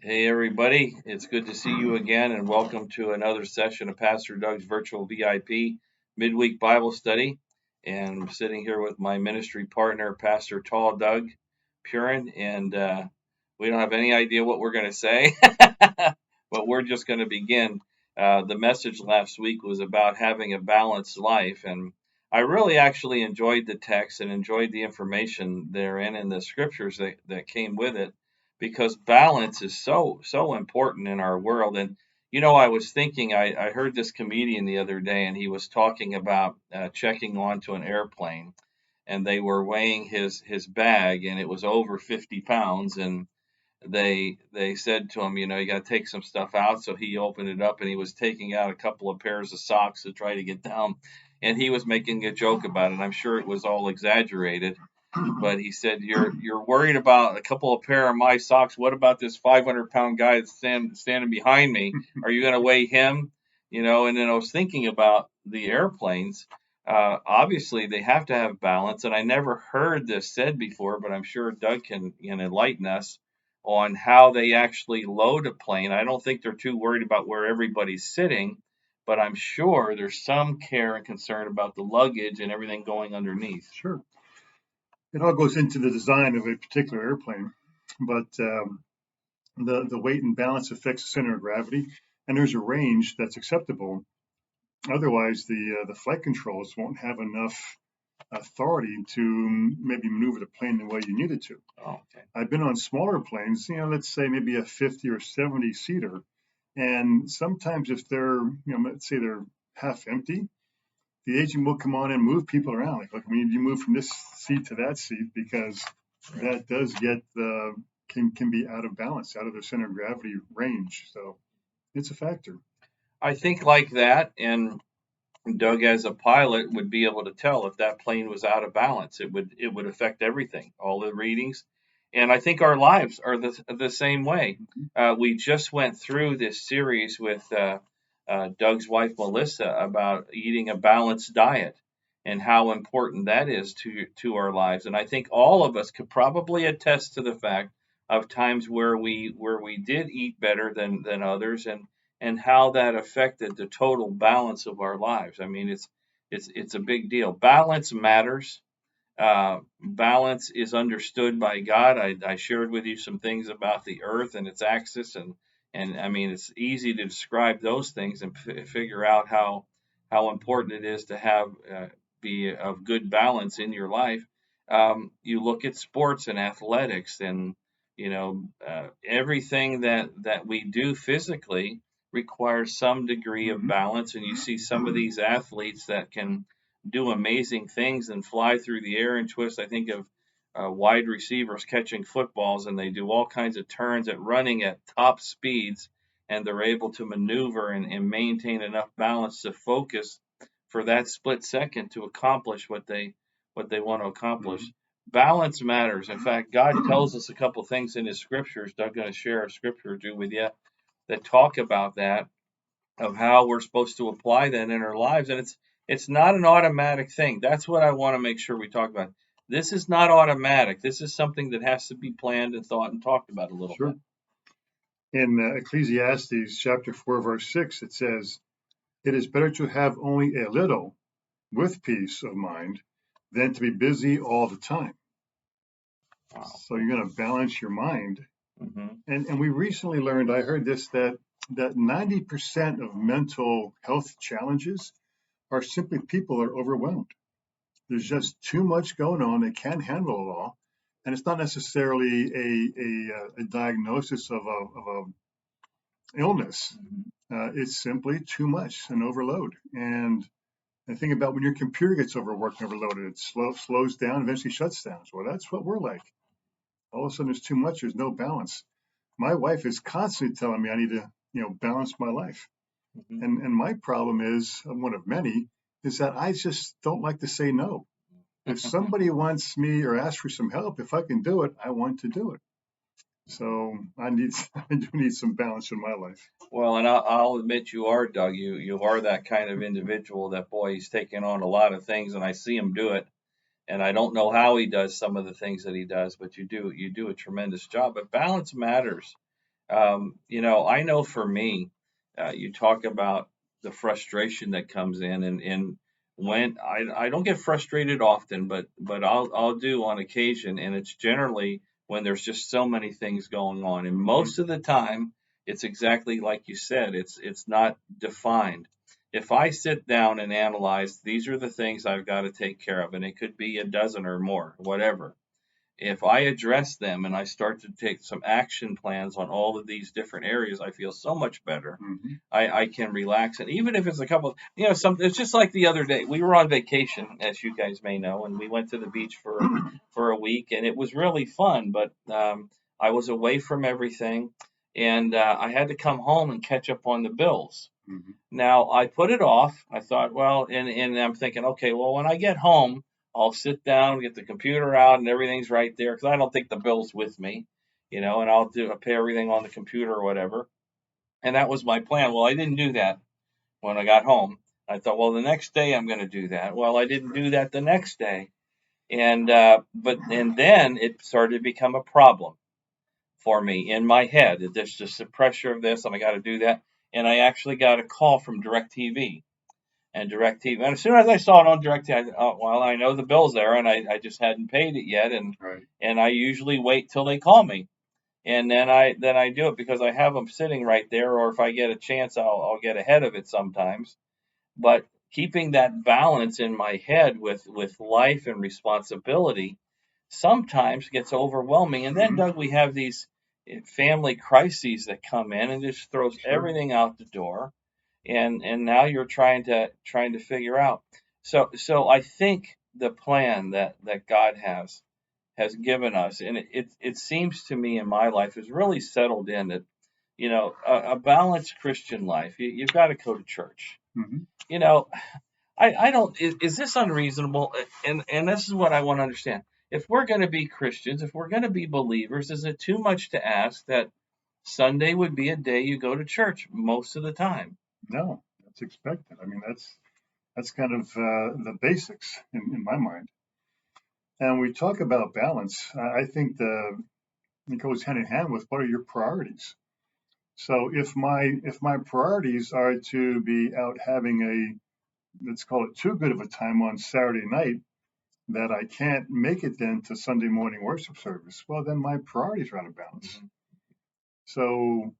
Hey, everybody. It's good to see you again, and welcome to another session of Pastor Doug's virtual VIP midweek Bible study. And I'm sitting here with my ministry partner, Pastor Tall Doug Purin, and we don't have any idea what we're going to say, but we're just going to begin. The message last week was about having a balanced life, and I really actually enjoyed the text and enjoyed the information therein and the scriptures that came with it because balance is so important in our world. And I was thinking, I heard this comedian the other day, and he was talking about checking onto an airplane, and they were weighing his bag, and it was over 50 pounds, and they said to him, you got to take some stuff out. So he opened it up, and he was taking out a couple of pairs of socks to try to get down, and he was making a joke about it. I'm sure it was all exaggerated, but he said, "You're worried about a couple of pair of my socks. What about this 500-pound guy that's standing behind me? Are you going to weigh him?" And then I was thinking about the airplanes. Obviously, they have to have balance, and I never heard this said before, but I'm sure Doug can enlighten us on how they actually load a plane. I don't think they're too worried about where everybody's sitting, but I'm sure there's some care and concern about the luggage and everything going underneath. Sure. It all goes into the design of a particular airplane, but the weight and balance affects the center of gravity, and there's a range that's acceptable. Otherwise, the flight controls won't have enough authority to maybe maneuver the plane the way you need it to. Oh, okay. I've been on smaller planes, let's say maybe a 50 or 70 seater, and sometimes if they're, let's say they're half empty, the agent will come on and move people around. Like, look, we need you to move from this seat to that seat because that does get can be out of balance, out of the center of gravity range. So it's a factor. I think like that, and Doug, as a pilot, would be able to tell if that plane was out of balance. It would affect everything, all the readings, and I think our lives are the same way. We just went through this series with Doug's wife Melissa about eating a balanced diet and how important that is to our lives. And I think all of us could probably attest to the fact of times where we did eat better than others, and how that affected the total balance of our lives. I mean, it's a big deal. Balance matters. Balance is understood by God. I shared with you some things about the earth and its axis, and I mean, it's easy to describe those things and figure out how important it is to have be of good balance in your life. You look at sports and athletics, and everything that we do physically requires some degree of balance. And you see some of these athletes that can do amazing things and fly through the air and twist. I think of wide receivers catching footballs, and they do all kinds of turns at running at top speeds, and they're able to maneuver and maintain enough balance to focus for that split second to accomplish what they want to accomplish. Balance matters. In fact, God tells us a couple things in His scriptures. Doug's going to share a scripture or two with you that talk about that, of how we're supposed to apply that in our lives. And it's not an automatic thing. That's what I want to make sure we talk about. This is not automatic. This is something that has to be planned and thought and talked about a little Sure. bit. In Ecclesiastes chapter 4, verse 6, it says, "It is better to have only a little with peace of mind than to be busy all the time." Wow. So you're going to balance your mind. Mm-hmm. And we recently learned, I heard this, that 90% of mental health challenges are simply people are overwhelmed. There's just too much going on. They can't handle it all. And it's not necessarily a diagnosis of a illness. It's simply too much, an overload. And I think about when your computer gets overworked and overloaded, it slows down, eventually shuts down. So that's what we're like. All of a sudden, there's too much. There's no balance. My wife is constantly telling me I need to, balance my life. Mm-hmm. And my problem is, one of many, is that I just don't like to say no. If somebody wants me or asks for some help, if I can do it, I want to do it. So I do need some balance in my life. Well, and I'll admit you are, Doug. You are that kind of individual that, boy, he's taking on a lot of things, and I see him do it. And I don't know how he does some of the things that he does, but you do a tremendous job. But balance matters. I know for me, you talk about the frustration that comes in, and when I don't get frustrated often, but I'll do on occasion, and it's generally when there's just so many things going on, and Mhm. most of the time it's exactly like you said, it's not defined. If I sit down and analyze, these are the things I've got to take care of, and it could be a dozen or more, whatever. If I address them and I start to take some action plans on all of these different areas, I feel so much better. Mhm. I can relax. And even if it's a couple, it's just like the other day. We were on vacation, as you guys may know, and we went to the beach for a week, and it was really fun. But I was away from everything, and I had to come home and catch up on the bills. Mhm. Now I put it off. I thought, well, and I'm thinking, okay, well, when I get home, I'll sit down, get the computer out, and everything's right there because I don't think the bill's with me, and I'll pay everything on the computer or whatever. And that was my plan. Well, I didn't do that when I got home. I thought, well, the next day I'm going to do that. Well, I didn't do that the next day, and then it started to become a problem for me in my head. There's just the pressure of this, and I got to do that. And I actually got a call from DirecTV and DirecTV. And as soon as I saw it on DirecTV, well, I know the bill's there, and I just hadn't paid it yet, and Right. and I usually wait till they call me, and then I do it because I have them sitting right there, or if I get a chance, I'll get ahead of it sometimes. But keeping that balance in my head with life and responsibility sometimes gets overwhelming. And then, Mhm. Doug, we have these family crises that come in and just throws Sure. everything out the door, and now you're trying to figure out. So I think the plan that God has given us, and it seems to me in my life is really settled in that a balanced Christian life. You've got to go to church. Mhm. You know, I don't. Is this unreasonable? And this is what I want to understand. If we're going to be Christians, if we're going to be believers, is it too much to ask that Sunday would be a day you go to church most of the time? No, that's expected. I mean, that's kind of the basics in my mind. And we talk about balance. I think it goes hand in hand with what are your priorities. So if my priorities are to be out having let's call it too good of a time on Saturday night that I can't make it then to Sunday morning worship service, well then my priorities are out of balance. Mhm. So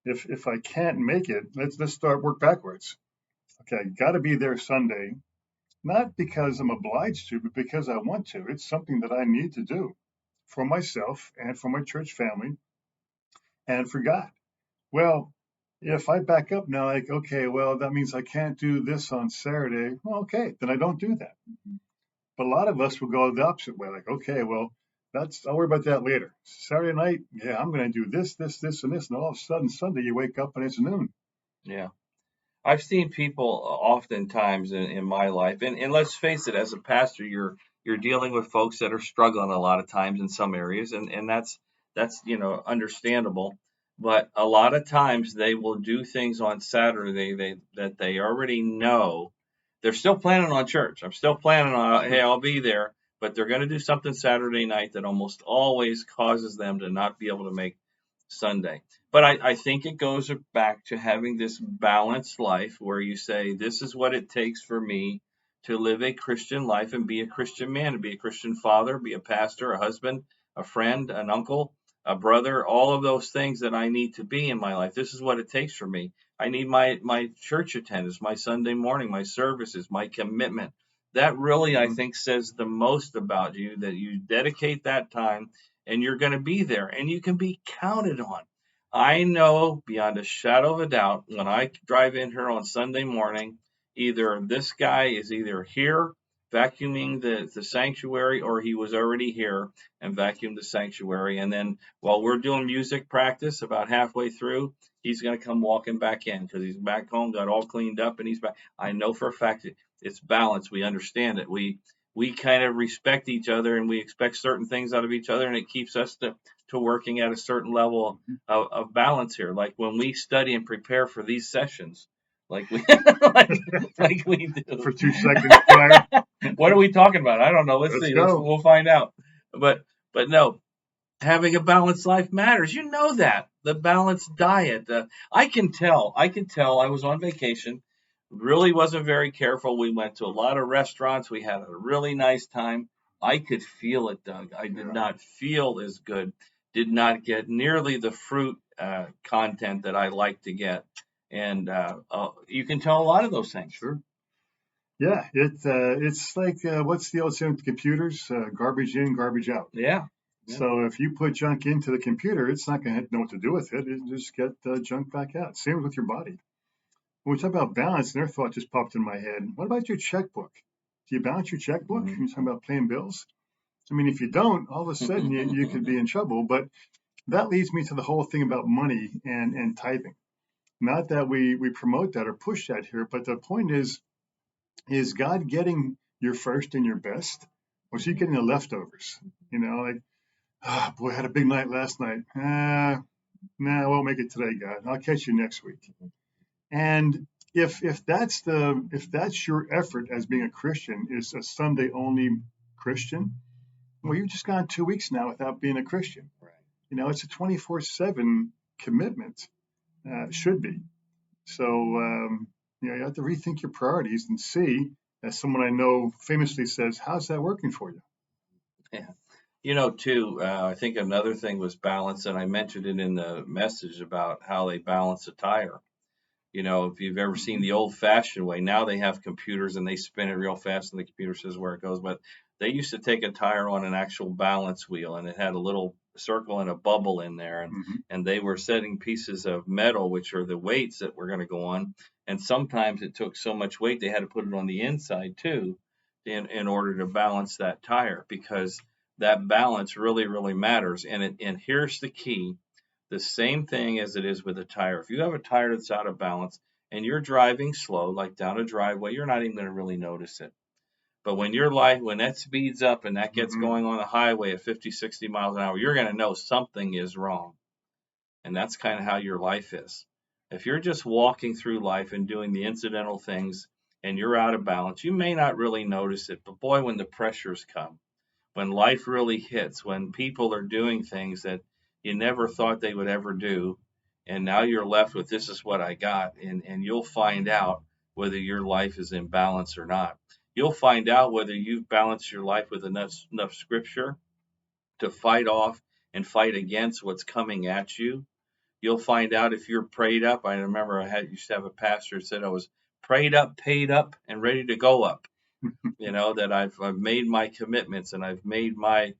if I can't make it, let's start work backwards. Okay, got to be there Sunday, not because I'm obliged to, but because I want to. It's something that I need to do for myself and for my church family and for God. Well, if I back up now, like, okay, well, that means I can't do this on Saturday. Well, okay, then I don't do that. But a lot of us will go the opposite way, like, okay, well, I'll worry about that later. Saturday night, yeah, I'm going to do this, this, this, and this. And all of a sudden, Sunday, you wake up and it's noon. Yeah. I've seen people oftentimes in my life, and let's face it, as a pastor, you're dealing with folks that are struggling a lot of times in some areas, and that's understandable. But a lot of times they will do things on Saturday that they already know they're still planning on church. I'm still planning on, hey, Sure. I'll be there, but they're going to do something Saturday night that almost always causes them to not be able to make Sunday. But I think it goes back to having this balanced life where you say, this is what it takes for me to live a Christian life and be a Christian man, and be a Christian father, be a pastor, a husband, a friend, an uncle, a brother, all of those things that I need to be in my life. This is what it takes for me. I need my church attendance, my Sunday morning, my services, my commitment. That really, I Mhm. think, says the most about you, that you dedicate that time and you're going to be there and you can be counted on. I know beyond a shadow of a doubt when I drive in here on Sunday morning, either this guy is either here vacuuming the sanctuary or he was already here and vacuumed the sanctuary. And then while we're doing music practice about halfway through, he's going to come walking back in because he's back home, got all cleaned up, and he's back. I know for a fact that it's balanced. We understand it. We kind of respect each other and we expect certain things out of each other, and it keeps us to working at a certain level of balance here. Like when we study and prepare for these sessions, like we like we do. For 2 seconds prior, What are we talking about? I don't know. Let's let's see. go. We'll find out. But but no. having a balanced life matters. You know that. The balanced diet. I can tell. I was on vacation. Really wasn't very careful. We went to a lot of restaurants. We had a really nice time. I could feel it, Doug. I did Yeah, not feel as good. Did not get nearly the fruit content that I like to get. And you can tell a lot of those things. sure. Yeah, it's like what's the old saying with computers? Garbage in, garbage out. Yeah. Yeah. So if you put junk into the computer, it's not going to know what to do with it. It just get junk back out. Same with your body. When we talk about balance, another thought just popped in my head. What about your checkbook? Do you balance your checkbook? Mhm. You're talking about paying bills. I mean, if you don't, all of a sudden you could be in trouble. But that leads me to the whole thing about money and tithing. Not that we promote that or push that here, but the point is God getting your first and your best, or is he getting the leftovers? You know, like, oh, boy, I had a big night last night. Nah, I won't make it today, God. I'll catch you next week. And if that's your effort as being a Christian is a Sunday only Christian, well, you've just gone 2 weeks now without being a Christian. Right. You know, it's a 24/7 commitment. Should be. So you know, you have to rethink your priorities and see, as someone I know famously says, how's that working for you? Yeah. You know, too, I think another thing was balance, and I mentioned it in the message about how they balance a tire. You know, if you've ever seen Mhm. the old-fashioned way, now they have computers and they spin it real fast, and the computer says where it goes. But they used to take a tire on an actual balance wheel, and it had a little circle and a bubble in there, Mhm. and they were setting pieces of metal, which are the weights that were going to go on. And sometimes it took so much weight they had to put it on the inside too, in order to balance that tire, because that balance really matters. And here's the key: the same thing as it is with a tire. If you have a tire that's out of balance and you're driving slow, like down a driveway, you're not even going to really notice it. But when that speeds up and that gets Mhm. going on the highway at 50, 60 miles an hour, you're going to know something is wrong. And that's kind of how your life is. If you're just walking through life and doing the incidental things and you're out of balance, you may not really notice it. But boy, when the pressures come, when life really hits, when people are doing things that you never thought they would ever do, and now you're left with this is what I got, and you'll find out whether your life is in balance or not. You'll find out whether you've balanced your life with enough scripture to fight off and fight against what's coming at you. You'll find out if you're prayed up. I remember used to have a pastor who said I was prayed up, paid up, and ready to go up. You know, that I've made my commitments and I've made my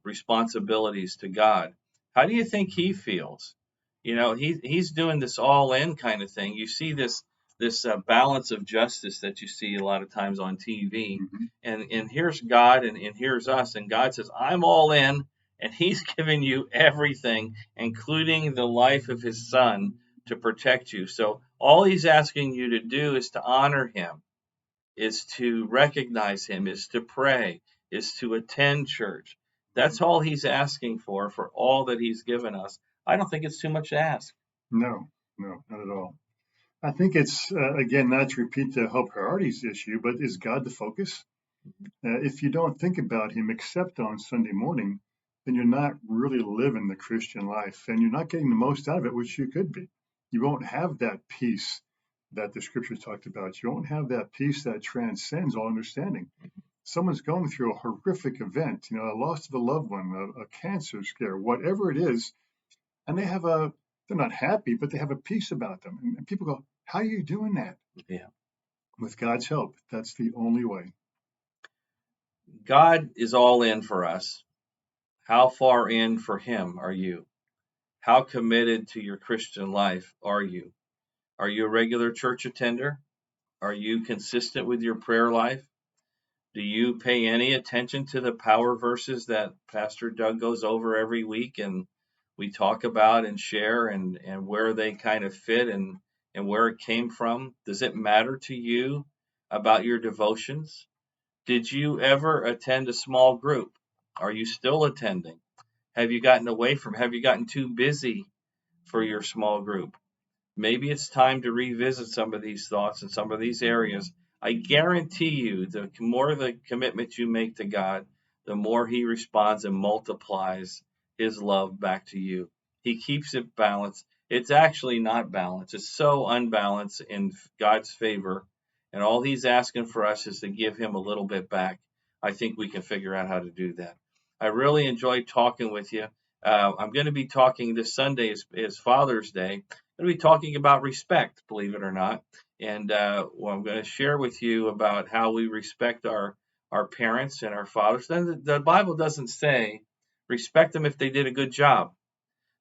responsibilities to God. How do you think he feels? You know, he's doing this all in kind of thing. You see this balance of justice that you see a lot of times on TV, Mhm. and here's God and here's us, and God says I'm all in, and He's giving you everything, including the life of His Son, to protect you. So all He's asking you to do is to honor Him, is to recognize him, is to pray, is to attend church. That's all he's asking for all that he's given us. I don't think it's too much to ask. No, no, not at all. I think it's again not to repeat the whole priorities issue, but is God the focus? If you don't think about Him except on Sunday morning, then you're not really living the Christian life, and you're not getting the most out of it, which you could be. You won't have that peace that the Scriptures talked about. You won't have that peace that transcends all understanding. Someone's going through a horrific event, you know, a loss of a loved one, a cancer scare, whatever it is, and they're not happy, but they have a peace about them. And people go, how are you doing that? Yeah. With God's help, that's the only way. God is all in for us. How far in for him are you? How committed to your Christian life are you? Are you a regular church attender? Are you consistent with your prayer life? Do you pay any attention to the power verses that Pastor Doug goes over every week and we talk about and share, and where they kind of fit and where it came from? Does it matter to you about your devotions? Did you ever attend a small group? Are you still attending? Have you gotten too busy for your small group? Maybe it's time to revisit some of these thoughts and some of these areas. I guarantee you, the more the commitment you make to God, the more he responds and multiplies his love back to you. He keeps it balanced. It's actually not balanced. It's so unbalanced in God's favor. And all he's asking for us is to give him a little bit back. I think we can figure out how to do that. I really enjoyed talking with you. I'm going to be talking this Sunday is Father's Day. I'm going to be talking about respect, believe it or not. And well, I'm going to share with you about how we respect our parents and our fathers. Then the Bible doesn't say respect them if they did a good job.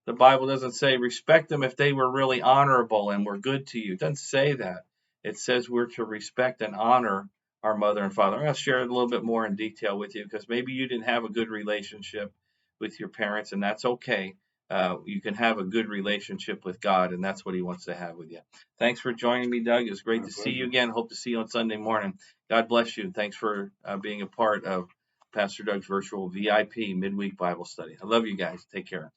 The Bible doesn't say respect them if they were really honorable and were good to you. It doesn't say that. It says we're to respect and honor our mother and father. I'm going to share it a little bit more in detail with you because maybe you didn't have a good relationship with your parents, and that's okay. You can have a good relationship with God, and that's what He wants to have with you. Thanks for joining me, Doug. It's great to see you again. Hope to see you on Sunday morning. God bless you. Thanks for being a part of Pastor Doug's virtual VIP midweek Bible study. I love you guys. Take care.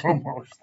Almost.